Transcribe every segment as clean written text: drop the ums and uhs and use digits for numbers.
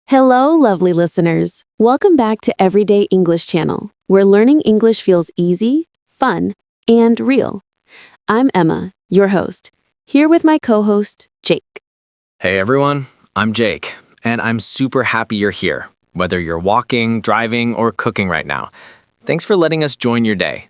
Hello, lovely listeners. Welcome back to Everyday English Channel, where learning English feels easy, fun, and real. I'm Emma, your host, here with my co-host, Jake. Hey everyone, I'm Jake, and I'm super happy you're here, whether you're walking, driving, or cooking right now. Thanks for letting us join your day.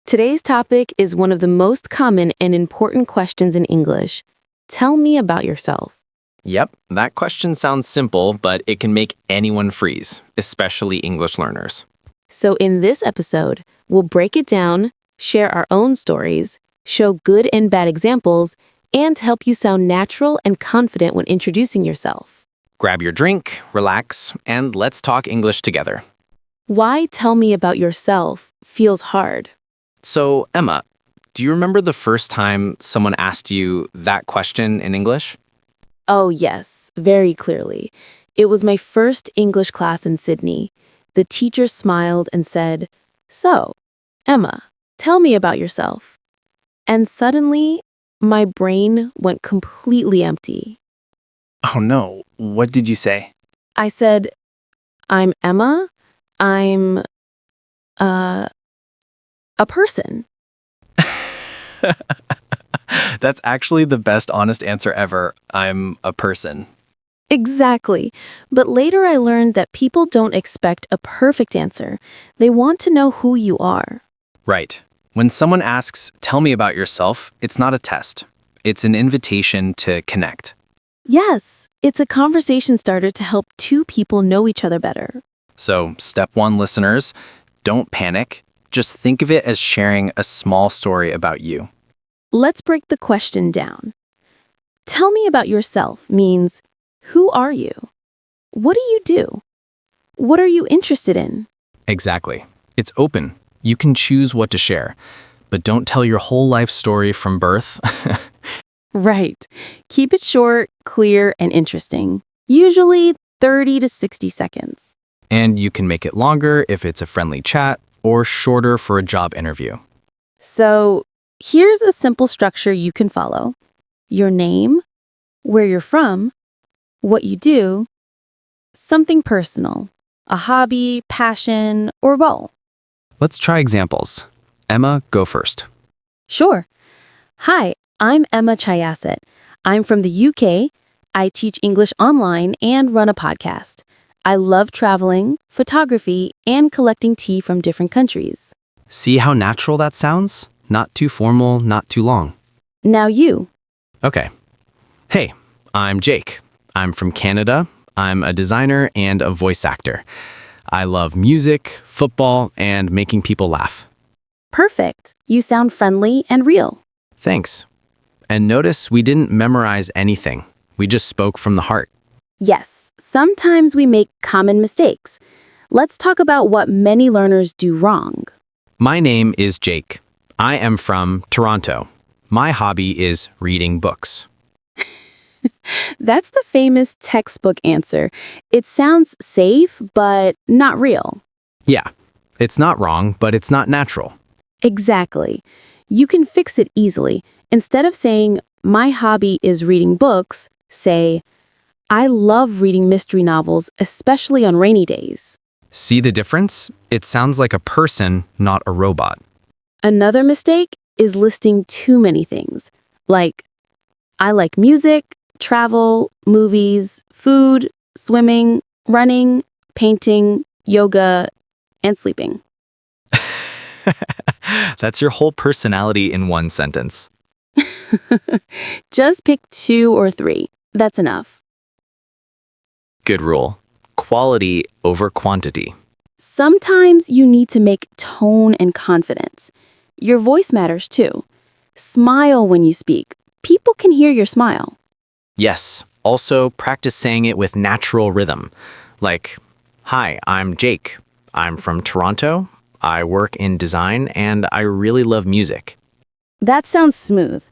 Today's topic is one of the most common and important questions in English. Tell me about yourself. Yep, that question sounds simple, but it can make anyone freeze, especially English learners. So in this episode, we'll break it down, share our own stories, show good and bad examples, and help you sound natural and confident when introducing yourself. Grab your drink, relax, and let's talk English together. Why tell me about yourself feels hard? So, Emma, do you remember the first time someone asked you that question in English? Oh, yes, very clearly. It was my first English class in Sydney. The teacher smiled and said, "So, Emma, tell me about yourself." And suddenly, my brain went completely empty. Oh no, what did you say? I said, "I'm Emma. I'm, a person." That's actually the best honest answer ever. I'm a person. Exactly. But later I learned that people don't expect a perfect answer. They want to know who you are. Right. When someone asks, tell me about yourself, it's not a test. It's an invitation to connect. Yes, it's a conversation starter to help two people know each other better. So, step one, listeners, don't panic. Just think of it as sharing a small story about you. Let's break the question down. Tell me about yourself means, who are you? What do you do? What are you interested in? Exactly. It's open. You can choose what to share, but don't tell your whole life story from birth. Right. Keep it short, clear, and interesting. Usually 30 to 60 seconds. And you can make it longer if it's a friendly chat or shorter for a job interview. So, here's a simple structure you can follow. Your name, where you're from, what you do, something personal, a hobby, passion, or role. Let's try examples. Emma, go first. Sure. Hi, I'm Emma Chayasset. I'm from the UK. I teach English online and run a podcast. I love traveling, photography, and collecting tea from different countries. See how natural that sounds? Not too formal, not too long. Now you. Okay. Hey, I'm Jake. I'm from Canada. I'm a designer and a voice actor. I love music, football, and making people laugh. Perfect. You sound friendly and real. Thanks. And notice we didn't memorize anything. We just spoke from the heart. Yes, sometimes we make common mistakes. Let's talk about what many learners do wrong. My name is Jake. I am from Toronto. My hobby is reading books. That's the famous textbook answer. It sounds safe, but not real. Yeah, it's not wrong, but it's not natural. Exactly. You can fix it easily. Instead of saying, "My hobby is reading books," say, "I love reading mystery novels, especially on rainy days." See the difference? It sounds like a person, not a robot. Another mistake is listing too many things, like, "I like music, travel, movies, food, swimming, running, painting, yoga, and sleeping." That's your whole personality in one sentence. Just pick 2 or 3. That's enough. Good rule. Quality over quantity. Sometimes you need to make tone and confidence. Your voice matters too. Smile when you speak. People can hear your smile. Yes. Also, practice saying it with natural rhythm. Like, "Hi, I'm Jake. I'm from Toronto. I work in design and I really love music." That sounds smooth.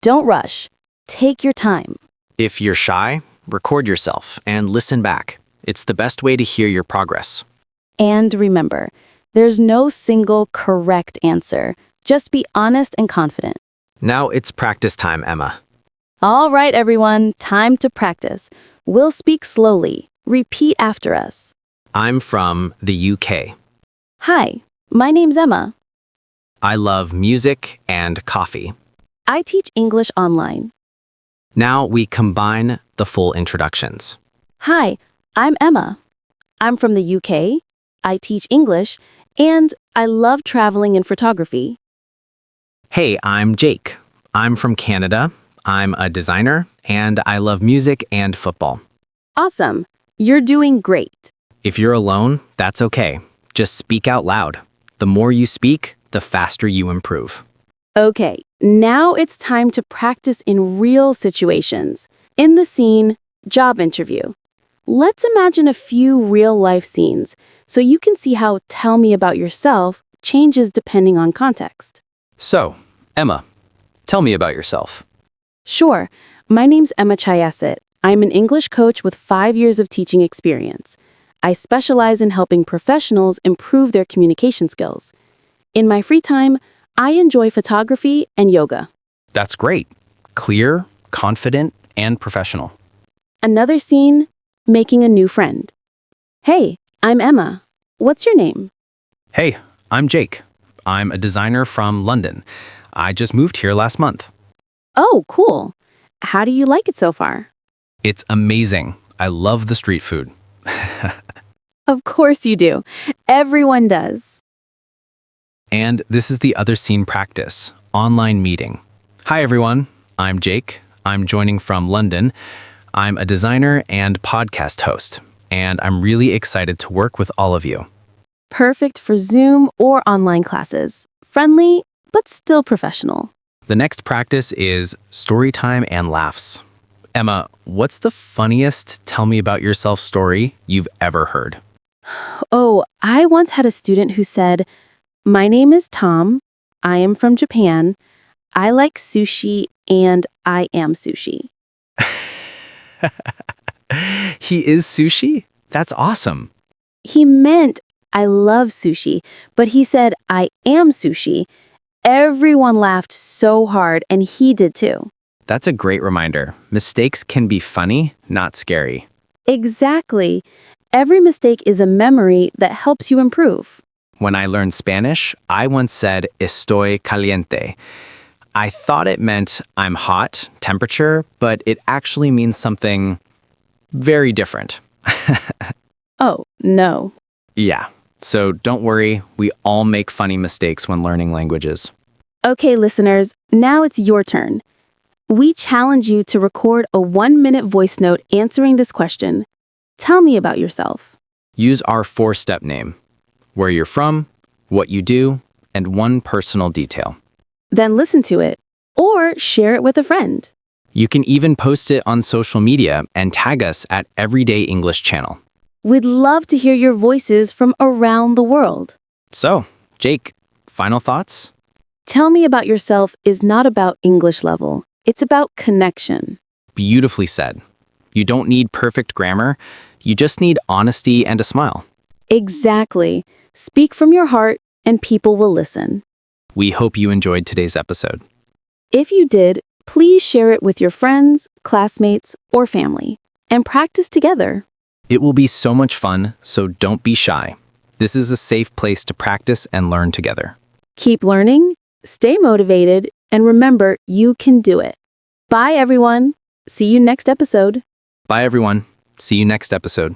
Don't rush. Take your time. If you're shy, record yourself and listen back. It's the best way to hear your progress. And remember, there's no single correct answer. Just be honest and confident. Now it's practice time, Emma. All right, everyone, time to practice. We'll speak slowly. Repeat after us. I'm from the UK. Hi, my name's Emma. I love music and coffee. I teach English online. Now we combine the full introductions. Hi, I'm Emma. I'm from the UK. I teach English, and I love traveling and photography. Hey, I'm Jake. I'm from Canada. I'm a designer, and I love music and football. Awesome. You're doing great. If you're alone, that's okay. Just speak out loud. The more you speak, the faster you improve. Okay, now it's time to practice in real situations. In the scene, job interview. Let's imagine a few real-life scenes so you can see how "tell me about yourself" changes depending on context. So, Emma, tell me about yourself. Sure, my name's Emma Chayasit. I'm an English coach with 5 years of teaching experience. I specialize in helping professionals improve their communication skills. In my free time, I enjoy photography and yoga. That's great. Clear, confident, and professional. Another scene, making a new friend. Hey, I'm Emma. What's your name? Hey, I'm Jake. I'm a designer from London. I just moved here last month. Oh, cool. How do you like it so far? It's amazing. I love the street food. Of course you do. Everyone does. And this is the other scene practice, online meeting. Hi everyone, I'm Jake. I'm joining from London. I'm a designer and podcast host, and I'm really excited to work with all of you. Perfect for Zoom or online classes. Friendly, but still professional. The next practice is story time and laughs. Emma, what's the funniest tell me about yourself story you've ever heard? Oh, I once had a student who said, "My name is Tom. I am from Japan. I like sushi and I am sushi." He is sushi? That's awesome. He meant, "I love sushi," but he said, "I am sushi." Everyone laughed so hard, and he did too. That's a great reminder. Mistakes can be funny, not scary. Exactly. Every mistake is a memory that helps you improve. When I learned Spanish, I once said estoy caliente. I thought it meant I'm hot, temperature, but it actually means something very different. Oh, no. Yeah, so don't worry, we all make funny mistakes when learning languages. Okay, listeners, now it's your turn. We challenge you to record a 1-minute voice note answering this question. Tell me about yourself. Use our 4-step name, where you're from, what you do, and one personal detail. Then listen to it, or share it with a friend. You can even post it on social media and tag us at Everyday English Channel. We'd love to hear your voices from around the world. So, Jake, final thoughts? Tell me about yourself is not about English level. It's about connection. Beautifully said. You don't need perfect grammar, you just need honesty and a smile. Exactly. Speak from your heart, and people will listen. We hope you enjoyed today's episode. If you did, please share it with your friends, classmates, or family, and practice together. It will be so much fun, so don't be shy. This is a safe place to practice and learn together. Keep learning, stay motivated, and remember, you can do it. Bye, everyone. See you next episode. Bye, everyone. See you next episode.